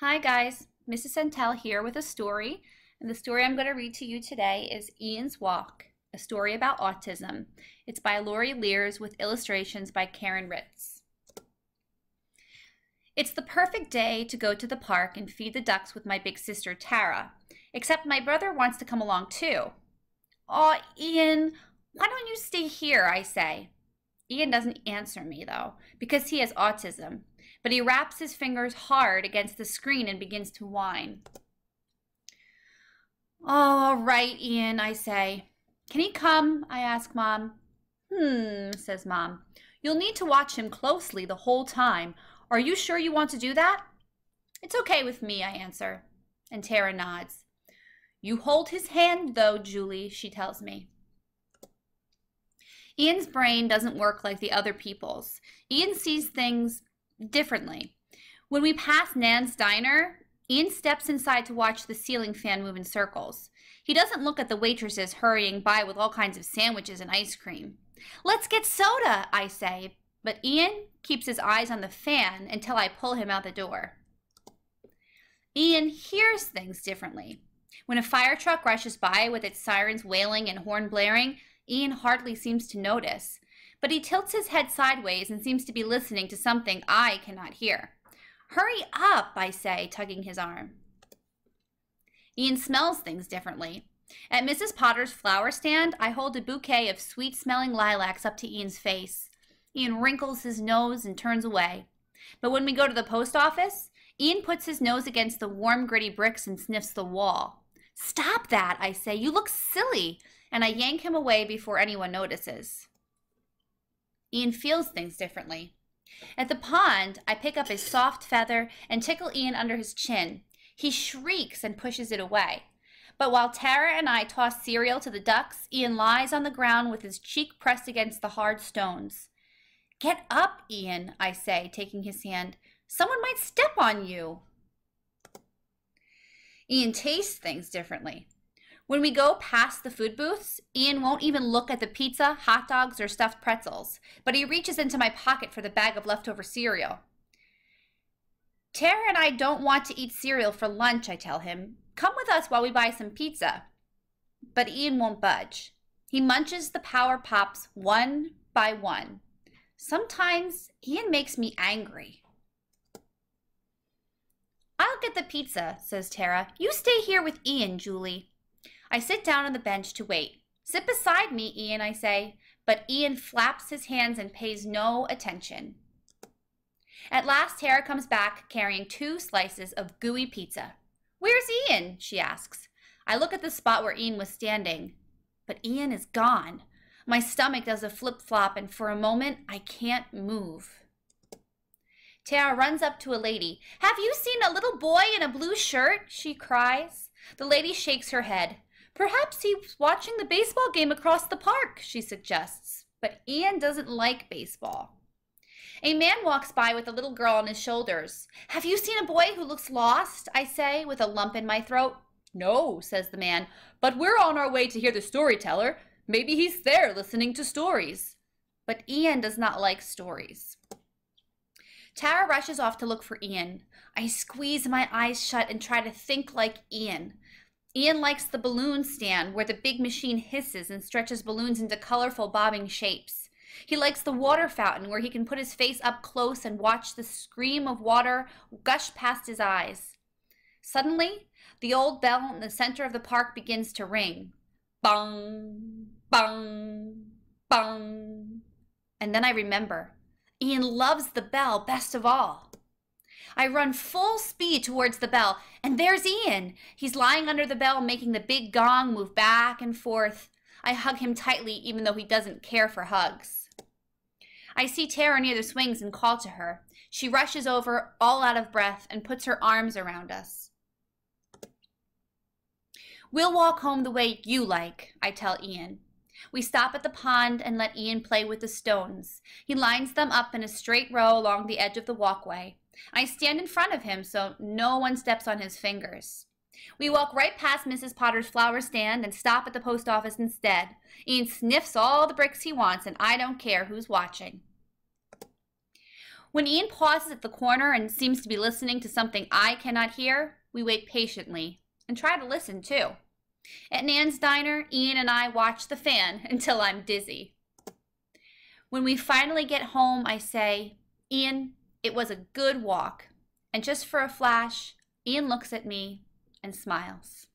Hi guys, Mrs. Sental here with a story, and the story I'm going to read to you today is Ian's Walk, a story about autism. It's by Laurie Lears with illustrations by Karen Ritz. It's the perfect day to go to the park and feed the ducks with my big sister Tara, except my brother wants to come along too. "Aw, Ian, why don't you stay here?" I say. Ian doesn't answer me though, because he has autism, but he wraps his fingers hard against the screen and begins to whine. "Oh, all right, Ian," I say. "Can he come?" I ask Mom. Says Mom. "You'll need to watch him closely the whole time. Are you sure you want to do that?" "It's okay with me," I answer, and Tara nods. "You hold his hand though, Julie," she tells me. Ian's brain doesn't work like the other people's. Ian sees things differently. When we pass Nan's diner, Ian steps inside to watch the ceiling fan move in circles. He doesn't look at the waitresses hurrying by with all kinds of sandwiches and ice cream. "Let's get soda," I say, but Ian keeps his eyes on the fan until I pull him out the door. Ian hears things differently. When a fire truck rushes by with its sirens wailing and horn blaring, Ian hardly seems to notice, but he tilts his head sideways and seems to be listening to something I cannot hear. "Hurry up," I say, tugging his arm. Ian smells things differently. At Mrs. Potter's flower stand, I hold a bouquet of sweet-smelling lilacs up to Ian's face. Ian wrinkles his nose and turns away. But when we go to the post office, Ian puts his nose against the warm, gritty bricks and sniffs the wall. "Stop that," I say. "You look silly," and I yank him away before anyone notices. Ian feels things differently. At the pond, I pick up his soft feather and tickle Ian under his chin. He shrieks and pushes it away. But while Tara and I toss cereal to the ducks, Ian lies on the ground with his cheek pressed against the hard stones. "Get up, Ian," I say, taking his hand. "Someone might step on you." Ian tastes things differently. When we go past the food booths, Ian won't even look at the pizza, hot dogs, or stuffed pretzels, but he reaches into my pocket for the bag of leftover cereal. "Tara and I don't want to eat cereal for lunch," I tell him. "Come with us while we buy some pizza." But Ian won't budge. He munches the Power Pops one by one. Sometimes Ian makes me angry. "I'll get the pizza," says Tara. "You stay here with Ian, Julie." I sit down on the bench to wait. "Sit beside me, Ian," I say, but Ian flaps his hands and pays no attention. At last, Tara comes back carrying 2 slices of gooey pizza. "Where's Ian?" she asks. I look at the spot where Ian was standing, but Ian is gone. My stomach does a flip-flop, and for a moment, I can't move. Tara runs up to a lady. "Have you seen a little boy in a blue shirt?" she cries. The lady shakes her head. "Perhaps he's watching the baseball game across the park," she suggests, but Ian doesn't like baseball. A man walks by with a little girl on his shoulders. "Have you seen a boy who looks lost?" I say, with a lump in my throat. "No," says the man, "but we're on our way to hear the storyteller. Maybe he's there listening to stories." But Ian does not like stories. Tara rushes off to look for Ian. I squeeze my eyes shut and try to think like Ian. Ian likes the balloon stand where the big machine hisses and stretches balloons into colorful bobbing shapes. He likes the water fountain where he can put his face up close and watch the stream of water gush past his eyes. Suddenly, the old bell in the center of the park begins to ring. Bong, bong, bong. And then I remember, Ian loves the bell best of all. I run full speed towards the bell, and there's Ian. He's lying under the bell, making the big gong move back and forth. I hug him tightly, even though he doesn't care for hugs. I see Tara near the swings and call to her. She rushes over, all out of breath, and puts her arms around us. "We'll walk home the way you like," I tell Ian. We stop at the pond and let Ian play with the stones. He lines them up in a straight row along the edge of the walkway. I stand in front of him so no one steps on his fingers. We walk right past Mrs. Potter's flower stand and stop at the post office instead. Ian sniffs all the bricks he wants, and I don't care who's watching. When Ian pauses at the corner and seems to be listening to something I cannot hear, we wait patiently and try to listen too. At Nan's diner, Ian and I watch the fan until I'm dizzy. When we finally get home, I say, Ian, it was a good walk. And just for a flash, Ian looks at me and smiles.